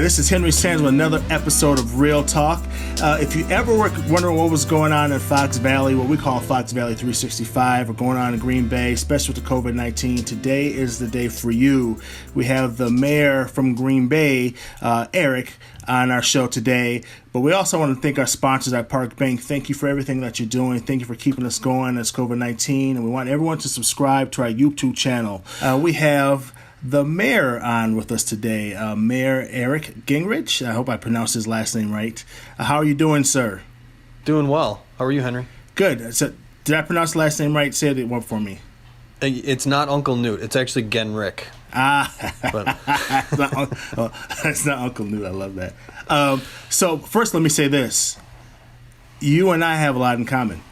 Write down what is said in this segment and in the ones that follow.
This is Henry Sands with another episode of Real Talk. If you ever were wondering what was going on in Fox Valley, what we call Fox Valley 365, or going on in Green Bay, especially with the COVID-19, today is the day for you. We have the mayor from Green Bay, Eric, on our show today. But we also want to thank our sponsors at Park Bank. Thank you for everything that you're doing. Thank you for keeping us going as COVID-19. And we want everyone to subscribe to our YouTube channel. We have the mayor on with us today, Mayor Eric Genrich. I hope I pronounced his last name right. How are you doing, sir? Doing well. How are you, Henry? Good. So, did I pronounce the last name right? Say it one for me. It's not Uncle Newt. It's actually Genrich. But it's not Uncle Newt. I love that. So first, let me say this. You and I have a lot in common.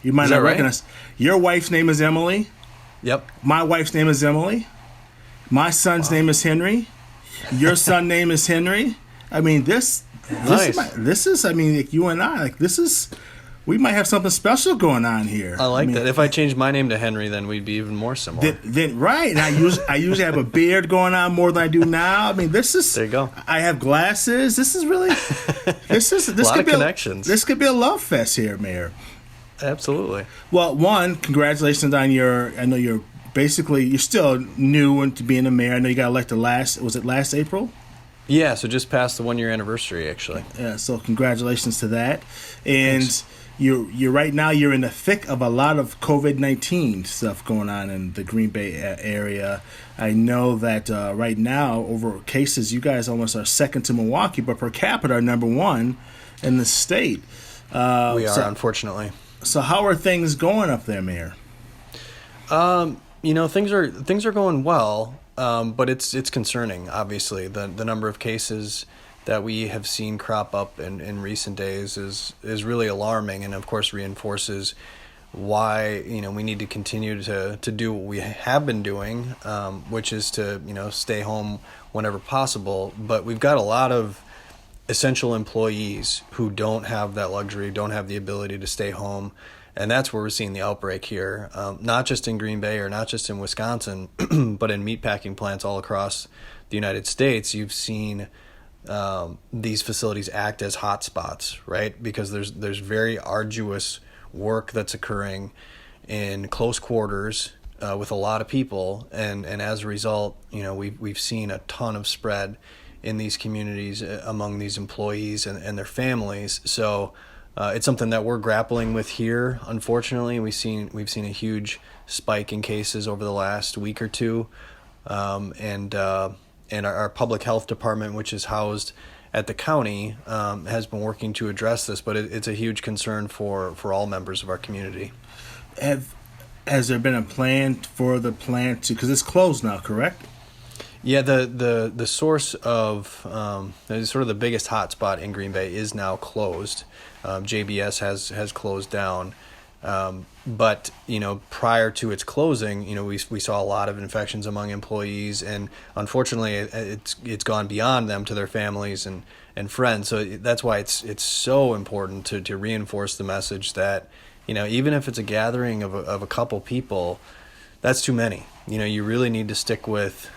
You might not recognize. Your wife's name is Emily. Yep. My wife's name is Emily. My son's name is Henry. Your son's name is Henry. I mean, this is, I mean, like you and I, like this is, we might have something special going on here. I like that. If I changed my name to Henry, then we'd be even more similar. Right. And I usually have a beard going on more than I do now. I mean, this is. There you go. I have glasses. This is really. This a lot of connections. This could be a love fest here, Mayor. Absolutely. Well, one, congratulations on I know you're still new into being a mayor. I know you got elected last April? Yeah, so just past the 1-year anniversary, actually. Yeah, so congratulations to that. And Thanks. You're right now, you're in the thick of a lot of COVID-19 stuff going on in the Green Bay area. I know that right now, over cases, you guys almost are second to Milwaukee, but per capita are number one in the state. We are, unfortunately. So how are things going up there, Mayor? Things are going well, but it's concerning. Obviously, the number of cases that we have seen crop up in recent days is really alarming, and of course reinforces why we need to continue to do what we have been doing, which is to stay home whenever possible. But we've got a lot of essential employees who don't have that luxury, don't have the ability to stay home. And that's where we're seeing the outbreak here, not just in Green Bay or not just in Wisconsin, but in meatpacking plants all across the United States. You've seen these facilities act as hotspots, right? Because there's very arduous work that's occurring in close quarters with a lot of people, and as a result, we've seen a ton of spread in these communities among these employees and their families. So. It's something that we're grappling with here. Unfortunately, we've seen a huge spike in cases over the last week or two, and our public health department, which is housed at the county, has been working to address this. But it's a huge concern for all members of our community. Has there been a plan for the plant to? Because it's closed now, correct? Yeah, the source of sort of the biggest hotspot in Green Bay is now closed. JBS has closed down, but prior to its closing, we saw a lot of infections among employees, and unfortunately, it's gone beyond them to their families and friends. So that's why it's so important to reinforce the message that even if it's a gathering of a couple people, that's too many. You really need to stick with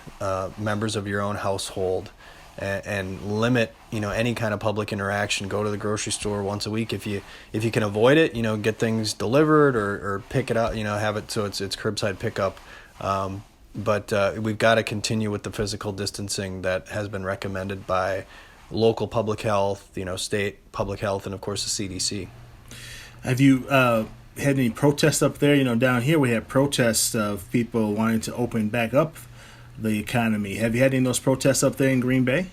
members of your own household and limit any kind of public interaction. Go to the grocery store once a week if you can avoid it. Get things delivered or pick it out. Have it so it's curbside pickup. But we've got to continue with the physical distancing that has been recommended by local public health, state public health, and of course the CDC. Have you had any protests up there? Down here we have protests of people wanting to open back up the economy. Have you had any of those protests up there in Green Bay?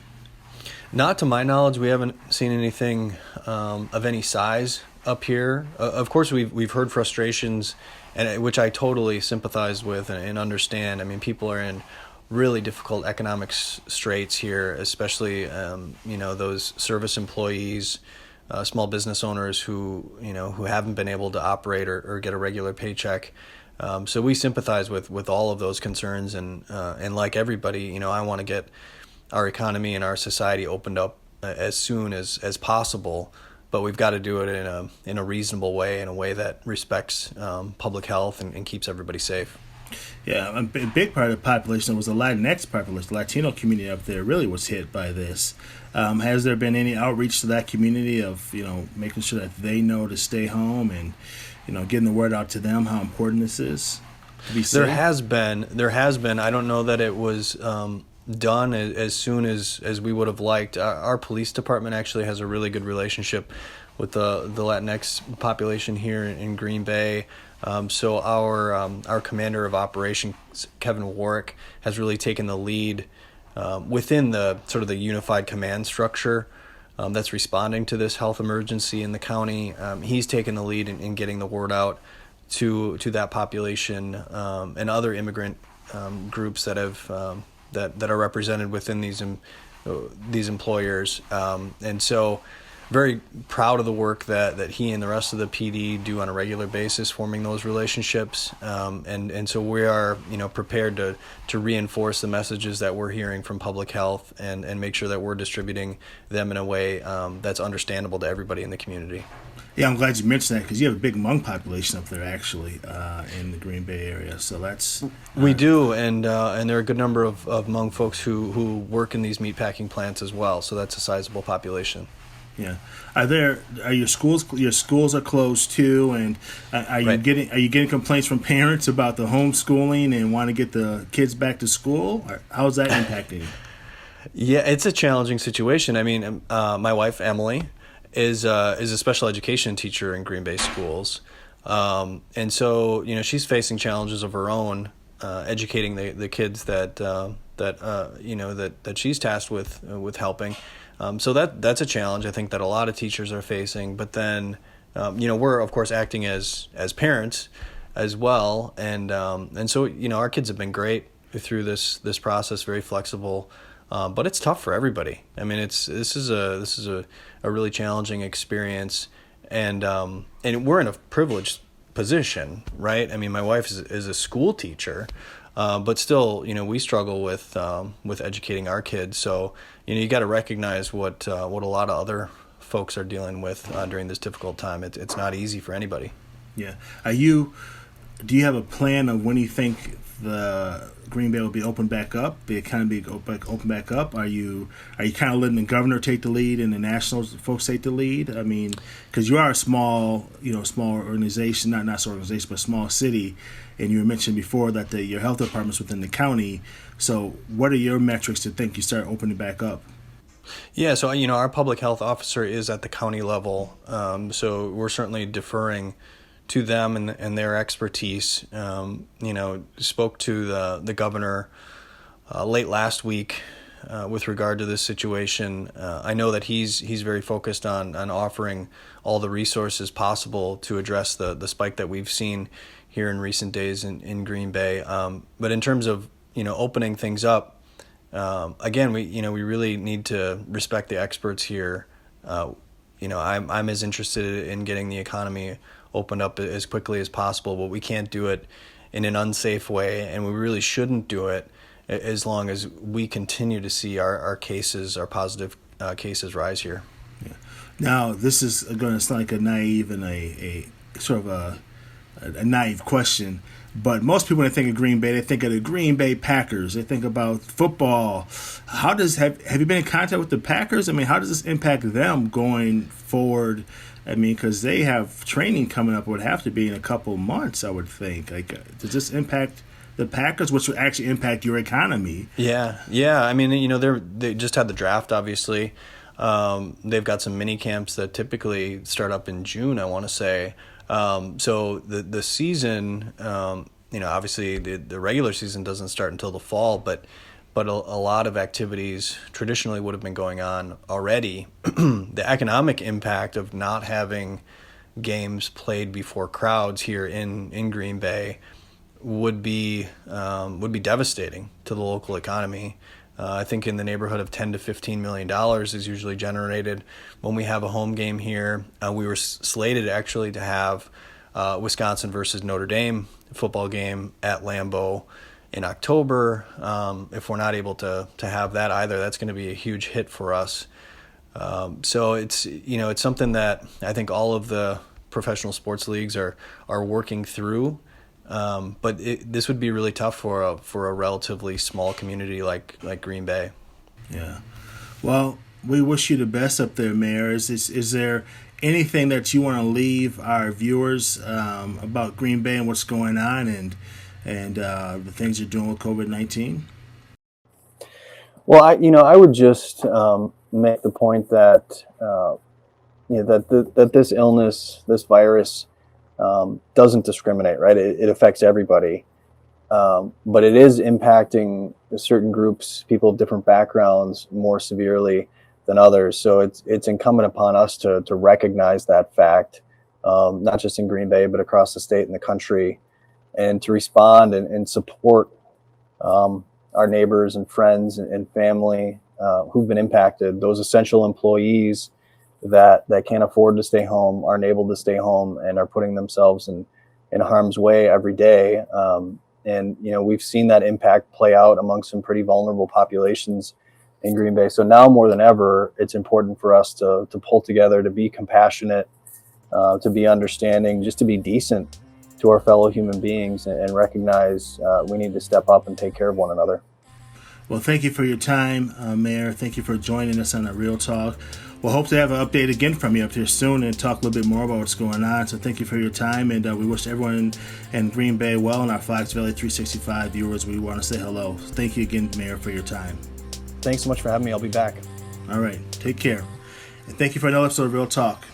Not to my knowledge. We haven't seen anything of any size up here. Of course, we've heard frustrations, and which I totally sympathize with and understand. I mean, people are in really difficult economic straits here, especially those service employees, small business owners who haven't been able to operate or get a regular paycheck. So we sympathize with all of those concerns, and like everybody, I want to get our economy and our society opened up as soon as possible. But we've got to do it in a reasonable way, in a way that respects public health and keeps everybody safe. Yeah, a big part of the population was the Latinx population. The Latino community up there really was hit by this. Has there been any outreach to that community of making sure that they know to stay home and getting the word out to them how important this is to be safe? There has been. I don't know that it was done as soon as we would have liked. Our police department actually has a really good relationship with the Latinx population here in Green Bay. So our commander of operations, Kevin Warwick, has really taken the lead within the sort of the unified command structure that's responding to this health emergency in the county. He's taken the lead in getting the word out to that population and other immigrant groups that have that are represented within these employers, and so. Very proud of the work that he and the rest of the PD do on a regular basis, forming those relationships, and so we are prepared to reinforce the messages that we're hearing from public health and make sure that we're distributing them in a way that's understandable to everybody in the community. Yeah, I'm glad you mentioned that because you have a big Hmong population up there actually in the Green Bay area. So that's we do, and there are a good number of Hmong folks who work in these meatpacking plants as well. So that's a sizable population. Yeah, are your schools are closed too, and are you Right. getting complaints from parents about the homeschooling and want to get the kids back to school? Or how's that impacting you? Yeah, it's a challenging situation. I mean, my wife Emily is a special education teacher in Green Bay schools, and so she's facing challenges of her own, educating the kids that she's tasked with helping. So that's a challenge I think that a lot of teachers are facing. But then, we're of course acting as parents as well, and so our kids have been great through this process, very flexible, but it's tough for everybody. I mean, this is a really challenging experience, and we're in a privileged position, right? I mean, my wife is a school teacher. But still, we struggle with educating our kids. So, you got to recognize what a lot of other folks are dealing with during this difficult time. It's not easy for anybody. Yeah. Do you have a plan of when you think the Green Bay will be opened back up, the economy open back up? Are you kind of letting the governor take the lead and the national folks take the lead? I mean, because you are a small organization, not organization, but small city, and you mentioned before that your health department's within the county. So, what are your metrics to think you start opening back up? Yeah, so our public health officer is at the county level, so we're certainly deferring to them and their expertise. Spoke to the governor late last week with regard to this situation. I know that he's very focused on offering all the resources possible to address the spike that we've seen here in recent days in Green Bay. But in terms of opening things up, again, we really need to respect the experts here. I'm as interested in getting the economy opened up as quickly as possible, but we can't do it in an unsafe way, and we really shouldn't do it as long as we continue to see our positive cases rise here. Yeah. Now, this is going to sound like a naive and a sort of a naive question, but most people, when they think of Green Bay, they think of the Green Bay Packers. They think about football. Have you been in contact with the Packers? I mean, how does this impact them going forward? I mean, because they have training coming up, would have to be in a couple months, I would think. Like, does this impact the Packers, which would actually impact your economy? Yeah. I mean, they just had the draft, obviously. They've got some mini camps that typically start up in June, I want to say. So the season, obviously the regular season doesn't start until the fall, but a lot of activities traditionally would have been going on already. The economic impact of not having games played before crowds here in Green Bay would be devastating to the local economy. I think in the neighborhood of $10 to $15 million is usually generated when we have a home game here. We were slated actually to have Wisconsin versus Notre Dame football game at Lambeau in October. If we're not able to have that either, that's going to be a huge hit for us. So it's something that I think all of the professional sports leagues are working through But this would be really tough for a relatively small community like Green Bay. Yeah. Well, we wish you the best up there, Mayor. Is there anything that you want to leave our viewers about Green Bay and what's going on and the things you're doing with COVID-19? Well, I would just make the point that that this illness, this virus, doesn't discriminate, right? It affects everybody, but it is impacting certain groups, people of different backgrounds, more severely than others. So it's incumbent upon us to recognize that fact, not just in Green Bay, but across the state and the country, and to respond and support our neighbors and friends and family who've been impacted, those essential employees that can't afford to stay home, aren't able to stay home, and are putting themselves in harm's way every day. And we've seen that impact play out among some pretty vulnerable populations in Green Bay. So now more than ever, it's important for us to pull together, to be compassionate, to be understanding, just to be decent to our fellow human beings, and recognize we need to step up and take care of one another. Well, thank you for your time, Mayor. Thank you for joining us on a Real Talk. We'll hope to have an update again from you up here soon and talk a little bit more about what's going on. So thank you for your time, and we wish everyone in Green Bay well, and our Fox Valley 365 viewers, we want to say hello. Thank you again, Mayor, for your time. Thanks so much for having me. I'll be back. All right. Take care. And thank you for another episode of Real Talk.